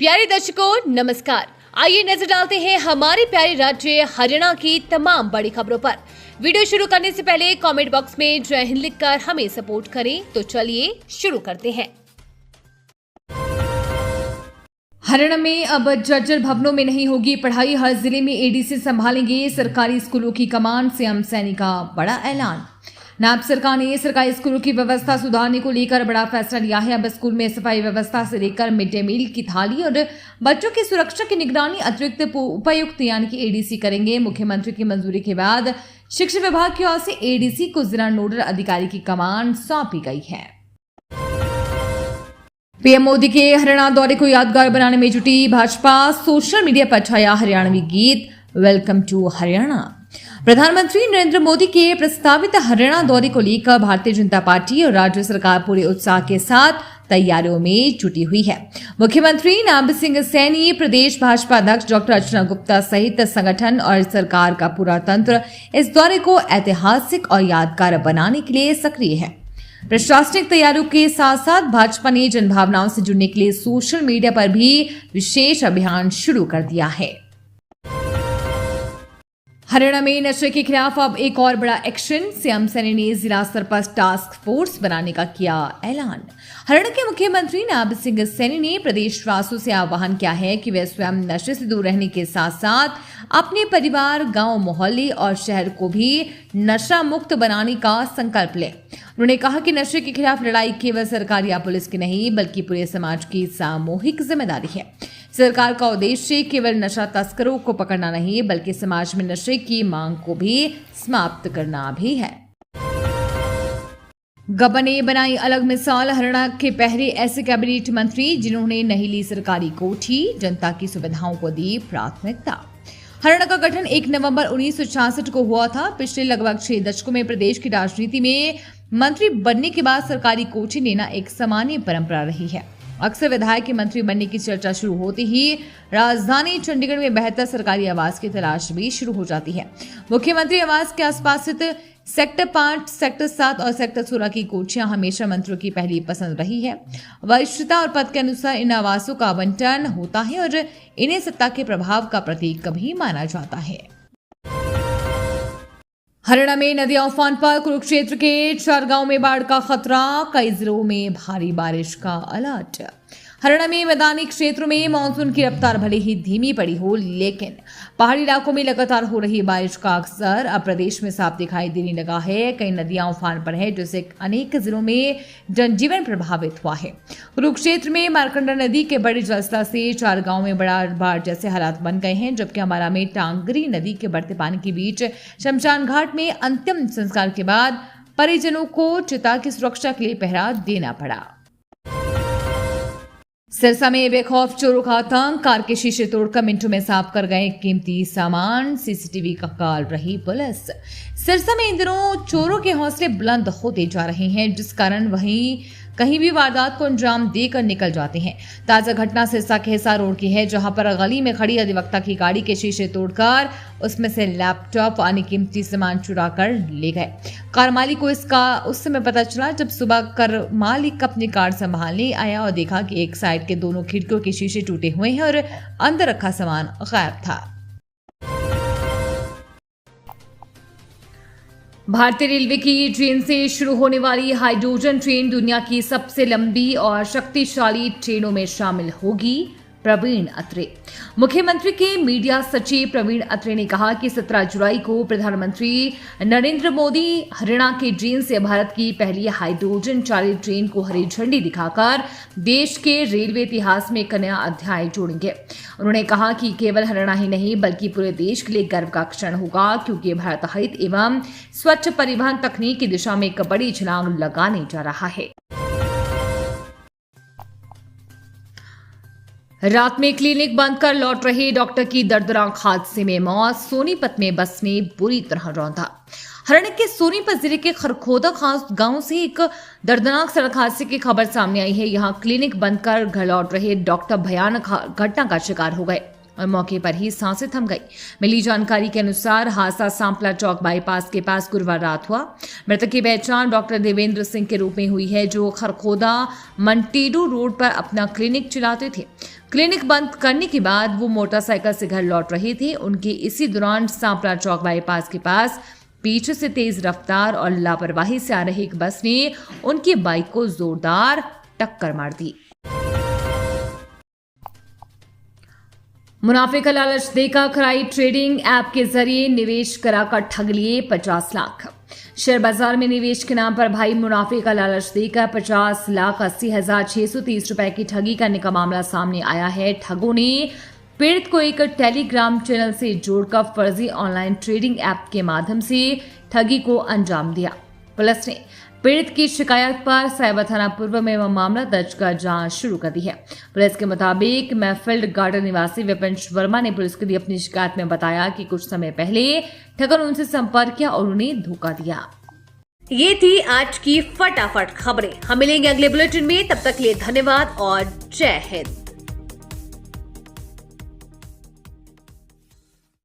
प्यारे दर्शकों नमस्कार। आइए नजर डालते हैं हमारे प्यारे राज्य हरियाणा की तमाम बड़ी खबरों पर। वीडियो शुरू करने से पहले कमेंट बॉक्स में जय हिंद लिखकर हमें सपोर्ट करें। तो चलिए शुरू करते हैं। हरियाणा में अब जर्जर भवनों में नहीं होगी पढ़ाई, हर जिले में एडीसी संभालेंगे सरकारी स्कूलों की कमान, सीएम सैनी का बड़ा ऐलान। नायब सरकार ने सरकारी स्कूलों की व्यवस्था सुधारने को लेकर बड़ा फैसला लिया है। अब स्कूल में सफाई व्यवस्था से लेकर मिड डे मील की थाली और बच्चों की सुरक्षा की निगरानी अतिरिक्त उपायुक्त यानी कि एडीसी करेंगे। मुख्यमंत्री की मंजूरी के बाद शिक्षा विभाग की ओर से एडीसी को जिला नोडल अधिकारी की कमान सौंपी गई है। पीएम मोदी के हरियाणा दौरे को यादगार बनाने में जुटी भाजपा, सोशल मीडिया पर छाया हरियाणवी गीत वेलकम टू हरियाणा। प्रधानमंत्री नरेंद्र मोदी के प्रस्तावित हरियाणा दौरे को लेकर भारतीय जनता पार्टी और राज्य सरकार पूरे उत्साह के साथ तैयारियों में जुटी हुई है। मुख्यमंत्री नायब सिंह सैनी, प्रदेश भाजपा अध्यक्ष डॉक्टर अर्चना गुप्ता सहित संगठन और सरकार का पूरा तंत्र इस दौरे को ऐतिहासिक और यादगार बनाने के लिए सक्रिय है। प्रशासनिक तैयारियों के साथ साथ भाजपा ने जनभावनाओं से जुड़ने के लिए सोशल मीडिया पर भी विशेष अभियान शुरू कर दिया है। हरियाणा में नशे के खिलाफ अब एक और बड़ा एक्शन, सीएम सैनी ने जिला स्तर पर टास्क फोर्स बनाने का किया ऐलान। हरियाणा के मुख्यमंत्री नायब सिंह सैनी ने प्रदेशवासियों से आह्वान किया है कि वे स्वयं नशे से दूर रहने के साथ साथ अपने परिवार, गांव, मोहल्ले और शहर को भी नशा मुक्त बनाने का संकल्प लें। उन्होंने कहा कि नशे के खिलाफ लड़ाई केवल सरकार या पुलिस की नहीं बल्कि पूरे समाज की सामूहिक जिम्मेदारी है। सरकार का उद्देश्य केवल नशा तस्करों को पकड़ना नहीं बल्कि समाज में नशे की मांग को भी समाप्त करना भी है। गबन ने बनाई अलग मिसाल, हरियाणा के पहले ऐसे कैबिनेट मंत्री जिन्होंने नहीं ली सरकारी कोठी, जनता की सुविधाओं को दी प्राथमिकता। हरियाणा का गठन 1 नवंबर 1966 को हुआ था। पिछले लगभग 6 दशकों में प्रदेश की राजनीति में मंत्री बनने के बाद सरकारी कोठी लेना एक सामान्य परंपरा रही है। अक्सर विधायक के मंत्री बनने की चर्चा शुरू होती ही राजधानी चंडीगढ़ में बेहतर सरकारी आवास की तलाश भी शुरू हो जाती है। मुख्यमंत्री आवास के आसपास स्थित सेक्टर 5, सेक्टर 7 और सेक्टर 16 की कोठियां हमेशा मंत्रियों की पहली पसंद रही है। वरिष्ठता और पद के अनुसार इन आवासों का आवंटन होता है और इन्हें सत्ता के प्रभाव का प्रतीक भी माना जाता है। हरियाणा में नदियां उफान पर, कुरुक्षेत्र के 4 गांवों में बाढ़ का खतरा, कई जिलों में भारी बारिश का अलर्ट। हरियाणा में मैदानी क्षेत्रों में मानसून की रफ्तार भले ही धीमी पड़ी हो लेकिन पहाड़ी इलाकों में लगातार हो रही बारिश का असर अब प्रदेश में साफ दिखाई देने लगा है। कई नदियां उफान पर है जिससे अनेक जिलों में जनजीवन प्रभावित हुआ है। कुरुक्षेत्र में मारकंडा नदी के बड़े जलस्तर से 4 गांवों में बड़ा बाढ़ जैसे हालात बन गए हैं, जबकि अम्बाला में टांगरी नदी के बढ़ते पानी के बीच शमशान घाट में अंतिम संस्कार के बाद परिजनों को चिता की सुरक्षा के लिए पहरा देना पड़ा। सिरसा में बेखौफ चोरों का आतंक, कार के शीशे तोड़कर मिनटों में साफ कर गए कीमती सामान, सीसीटीवी का काल रही पुलिस। सिरसा में इन दिनों चोरों के हौसले बुलंद होते जा रहे हैं जिस कारण वहीं कहीं भी वारदात को अंजाम देकर निकल जाते हैं। ताजा घटना सिरसा के हिसार रोड की है जहां पर गली में खड़ी अधिवक्ता की गाड़ी के शीशे तोड़कर उसमें से लैपटॉप अन्य कीमती सामान चुरा कर ले गए। कार मालिक को इसका उस समय पता चला जब सुबह कर मालिक अपनी कार संभालने आया और देखा कि एक साइड के दोनों खिड़कियों के शीशे टूटे हुए हैं और अंदर रखा सामान गायब था। भारतीय रेलवे की ट्रेन से शुरू होने वाली हाइड्रोजन ट्रेन दुनिया की सबसे लंबी और शक्तिशाली ट्रेनों में शामिल होगी, प्रवीण अत्रे। मुख्यमंत्री के मीडिया सचिव प्रवीण अत्रे ने कहा कि 17 जुलाई को प्रधानमंत्री नरेंद्र मोदी हरियाणा के जींद से भारत की पहली हाइड्रोजन चालित ट्रेन को हरी झंडी दिखाकर देश के रेलवे इतिहास में एक नया अध्याय जोड़ेंगे। उन्होंने कहा कि केवल हरियाणा ही नहीं बल्कि पूरे देश के लिए गर्व का क्षण होगा क्योंकि भारत हरित एवं स्वच्छ परिवहन तकनीक की दिशा में एक बड़ी छलांग लगाने जा रहा है। रात में क्लिनिक बंद कर लौट रहे डॉक्टर की दर्दनाक हादसे में मौत, सोनीपत में बस ने बुरी तरह रौंदा। हरियाणा के सोनीपत जिले के खरखोदा खास गांव से एक दर्दनाक सड़क हादसे की खबर सामने आई है। यहां क्लिनिक बंद कर घर लौट रहे डॉक्टर भयानक घटना का शिकार हो गए। और मौके पर ही सांसें थम गई। मिली जानकारी के अनुसार हादसा सांपला चौक बाईपास के पास गुरुवार रात हुआ। मृतक की पहचान डॉक्टर देवेंद्र सिंह के रूप में हुई है, जो खरखोदा मंटेडू रोड पर अपना क्लिनिक चलाते थे। क्लिनिक बंद करने के बाद वो मोटरसाइकिल से घर लौट रहे थे। उनके इसी दौरान सांपला चौक बाईपास के पास पीछे से तेज रफ्तार और लापरवाही से आ रही एक बस ने उनकी बाइक को जोरदार टक्कर मार दी। मुनाफे का लालच देकर कराई ट्रेडिंग ऐप के जरिए निवेश कराकर ठग लिए 50 लाख। शेयर बाजार में निवेश के नाम पर भाई मुनाफे का लालच देकर 50,80,630 रुपए की ठगी करने का मामला सामने आया है। ठगों ने पीड़ित को एक टेलीग्राम चैनल से जोड़कर फर्जी ऑनलाइन ट्रेडिंग ऐप के माध्यम से ठगी को अंजाम दिया। पुलिस ने पीड़ित की शिकायत पर साइबर थाना पूर्व में मामला दर्ज कर जांच शुरू कर दी है। पुलिस के मुताबिक मैफील्ड गार्डन निवासी विपिन वर्मा ने पुलिस को दी अपनी शिकायत में बताया कि कुछ समय पहले ठगों ने उनसे संपर्क किया और उन्हें धोखा दिया। ये थी आज की फटाफट खबरें। हम मिलेंगे अगले बुलेटिन में, तब तक के लिए धन्यवाद और जय हिंद।